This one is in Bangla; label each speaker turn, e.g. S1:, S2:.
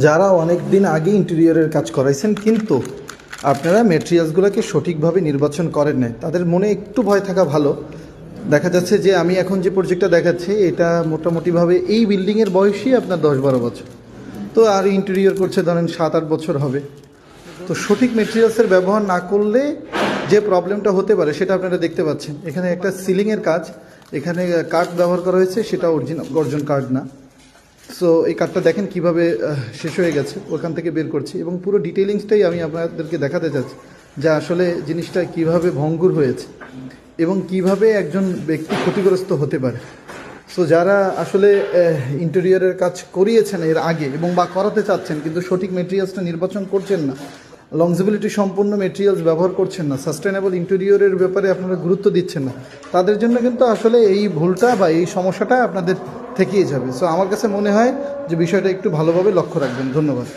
S1: যারা অনেক দিন আগে ইন্টেরিয়রের কাজ করাইছেন কিন্তু আপনারা মেটেরিয়ালসগুলোকে সঠিকভাবে নির্বাচন করেন নাই, তাদের মনে একটু ভয় থাকা ভালো। দেখা যাচ্ছে যে আমি এখন যে প্রজেক্টটা দেখাচ্ছি এটা মোটামুটিভাবে এই বিল্ডিংয়ের বয়সই আপনার 10-12 বছর, তো আর ইন্টেরিয়র করছে ধরেন 7-8 বছর হবে। তো সঠিক মেটেরিয়ালসের ব্যবহার না করলে যে প্রবলেমটা হতে পারে সেটা আপনারা দেখতে পাচ্ছেন। এখানে একটা সিলিংয়ের কাজ, এখানে কাঠ ব্যবহার করা হয়েছে, সেটা গর্জন কাঠ না। সো এই কাঠটা দেখেন কিভাবে শেষ হয়ে গেছে, ওখান থেকে বের করছি এবং পুরো ডিটেলিংসটাই আমি আপনাদেরকে দেখাতে চাচ্ছি যে আসলে জিনিসটা কিভাবে ভঙ্গুর হয়েছে এবং কিভাবে একজন ব্যক্তি ক্ষতিগ্রস্ত হতে পারে। সো যারা আসলে ইন্টেরিয়রের কাজ করিয়েছেন এর আগে এবং বা করাতে চাচ্ছেন কিন্তু সঠিক মেটেরিয়ালসটা নির্বাচন করছেন না, লংজিবিলিটি সম্পন্ন মেটেরিয়ালস ব্যবহার করছেন না, সাস্টেনেবল ইন্টেরিয়রের ব্যাপারে আপনারা গুরুত্ব দিচ্ছেন না, তাদের জন্য কিন্তু আসলে এই ভুলটা বা এই সমস্যাটা আপনাদের থেকেই যাবে। সো আমার কাছে মনে হয় যে বিষয়টা একটু ভালোভাবে লক্ষ্য রাখবেন। ধন্যবাদ।